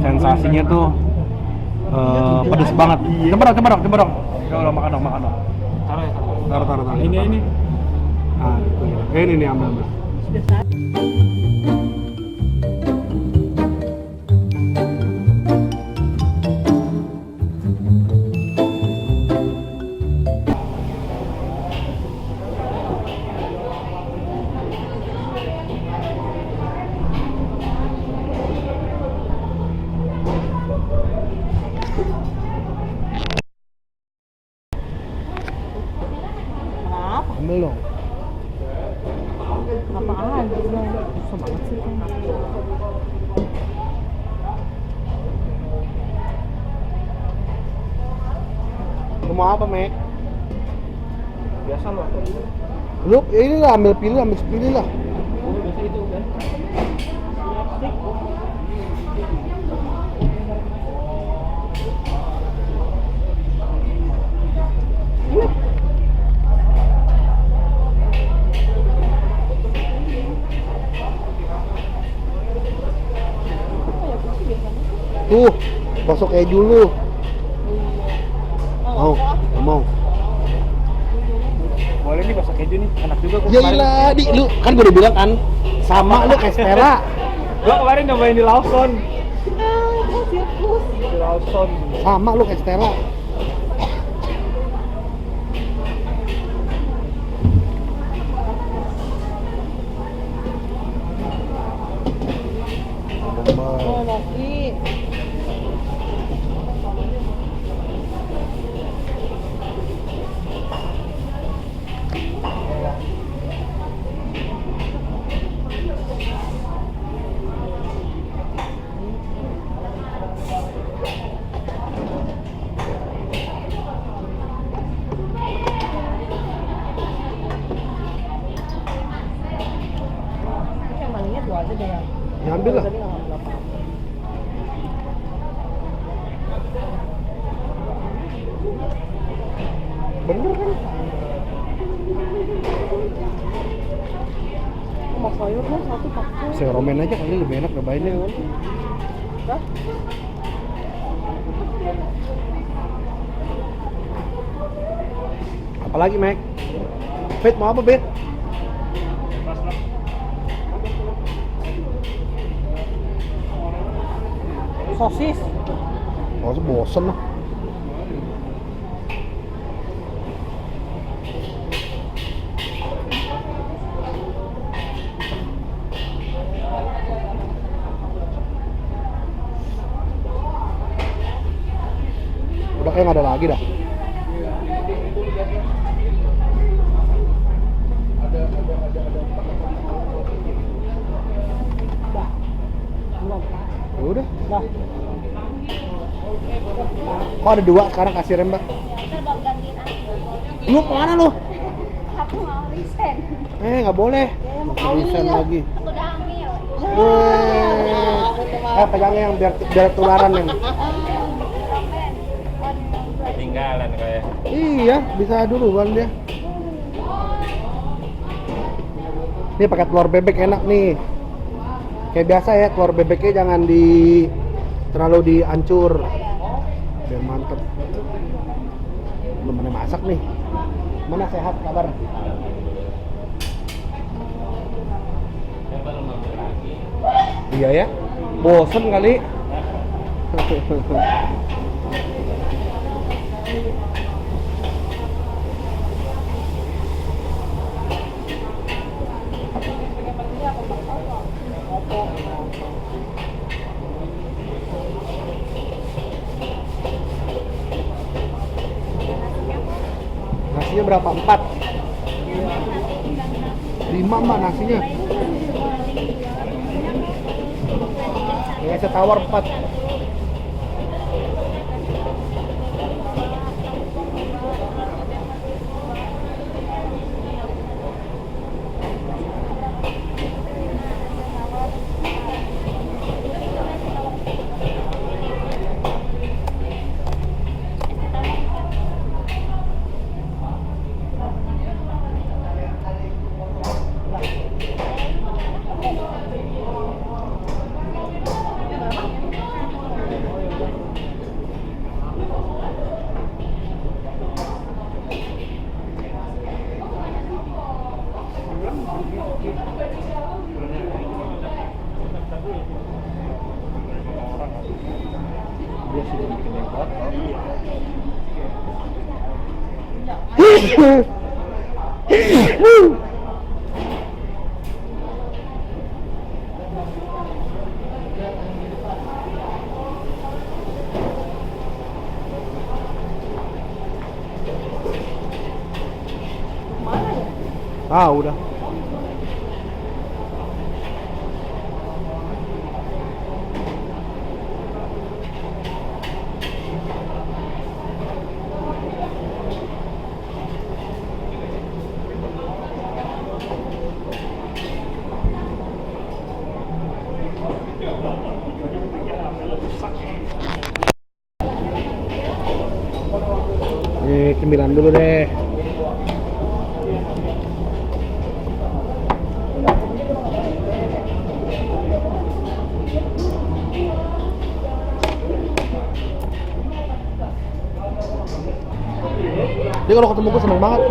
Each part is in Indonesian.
sensasinya tuh pedes banget. Coba dong. Coba makan dong. Taruh. Ini. Ah, itu ya. Ini nih ambil. Ambil dong. Apaan? Susah banget sih kan. Lu mau apa, Mek? Biasa loh. Lu ya ini lah, ambil pilih lah. Oh, biasa itu kan. Tuh, bakso keju lu. Mau. Boleh nih bakso keju nih, enak juga gua. Ya ilah, lu kan gue udah bilang kan sama lu kayak Stella. Gua kemarin nyobain di Lawson. Di Lawson. Sama lu kayak Stella. Oh, Loki. Yang malingnya dua aja deh ya. Ya ambil lah. Tadi nggak ngambil apa-apa. Bener kan? Mau sayur dong satu pakai. Seromen aja kali lebih enak nyobainnya. Dah. Apalagi, Mek? Bet mau apa, Bet? Sosis. Oh, bosen lah. Udah kayak nggak ada lagi dah. Belum. Ya udah. Dah. Kok ada dua sekarang kasirnya, Mbak? Lu kemana lu? Aku mau resign. Nggak boleh. mau Resign ini ya. lagi. Aku udah hamil. Pegangnya yang biar tularan yang. Ketinggalan kayak. Iya, bisa duluan dia. Ini pakai telur bebek enak nih. Kayak biasa ya, telur bebeknya jangan terlalu dihancur. Biar mantep. Belum ada masak nih. Mana sehat kabar? Iya ya. Bosen kali. Nasinya berapa? 4? 5 Mbak nasinya. Ya saya tawar 4. Dia sih bikin yang kotor. Ah, udah. Cemilan dulu deh. Dia kalau ketemu gue seneng banget.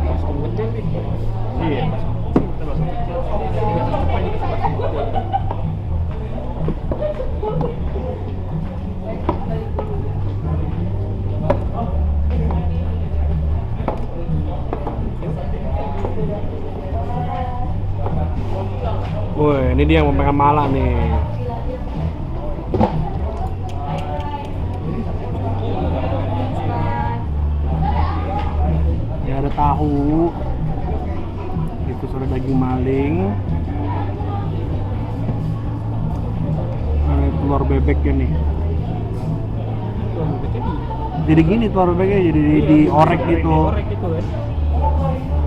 Baskom kecil nih. Iya, kita baskom kecil. Woi, ini dia yang memegang mala nih. Ya ada tahu. Itu sudah daging maling. Ada telur bebeknya nih. Jadi gini telur bebeknya, jadi diorek gitu. Orek gitu kan.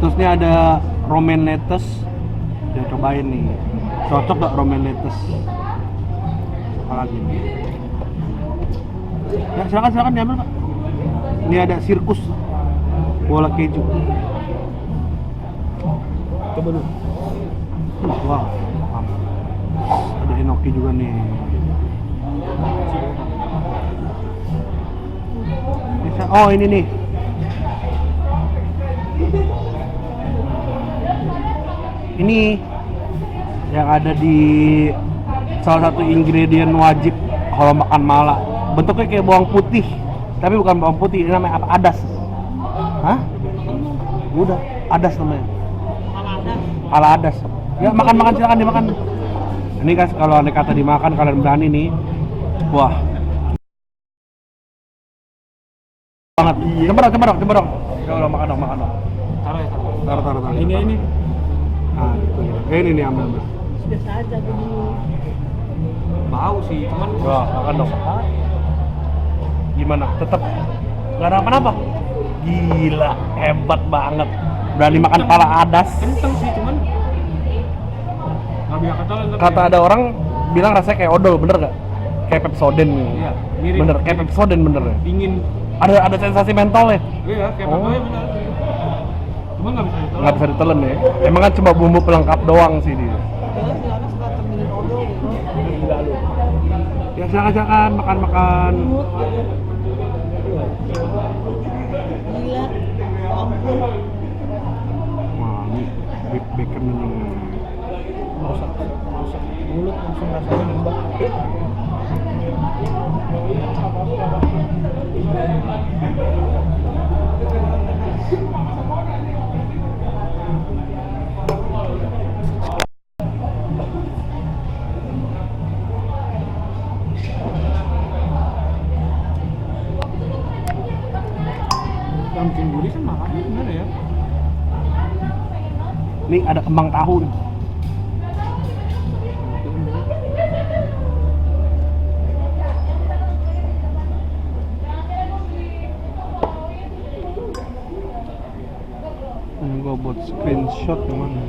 Terus ini ada romaine lettuce. Udah cobain nih. Cocok gak romaine lettuce? Apalagi nih? Ya silakan diambil Pak. Ini ada sirkus bola keju. Coba dulu. Wah, ada enoki juga nih. Bisa, oh ini nih. Ini yang ada di salah satu ingredient wajib kalau makan mala. Bentuknya kayak bawang putih, tapi bukan bawang putih, ini namanya apa? Adas. Hah? Udah, adas namanya. Pala adas. Ya makan silakan dimakan. Ini guys kalau andai kata dimakan kalian berani nih. Wah. Banget. Coba dong. Coba dong makan dong. Taruh ya, taruh. Taruh. Ini. Nah, itu ya. Ini nih ambil. Biasa aja dulu. Bau sih, cuman Wah, makan dong. Gimana? Tetap nggak ada apa-apa? Gila, hebat banget. Berani makan pala adas. kenceng sih, cuman nggak bisa ketelan. Kata ada orang bilang rasanya kayak odol, bener gak? Kayak Pepsodent. Iya, mirip. Bener, kayak Pepsodent bener ya? Dingin. Ada sensasi mentol ya? Iya, kayak Oh. apa benar. Cuma nggak bisa ditelan. Nggak bisa ditelan ya? Emang kan cuma bumbu pelengkap doang sih dia. Silakan suka temenin odol gitu. Gila lu. Ya silakan makan. Gila. Ampun. Wah, ini beef bacon ini. Rusak mulut langsung rasanya nambah. Yang bikin gurih kan makannya gimana ya? Nih ada kembang tahu nih. Ini gua buat screenshot yang mana?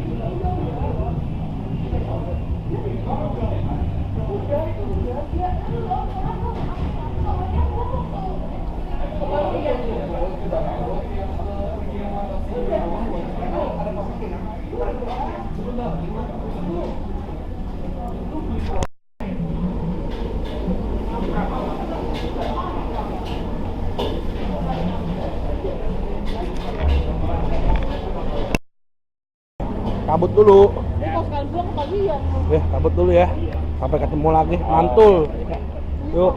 Kabut dulu. Ini kalau sekali buang kebagian. Kabut dulu ya. Sampai ketemu lagi, mantul. Yuk.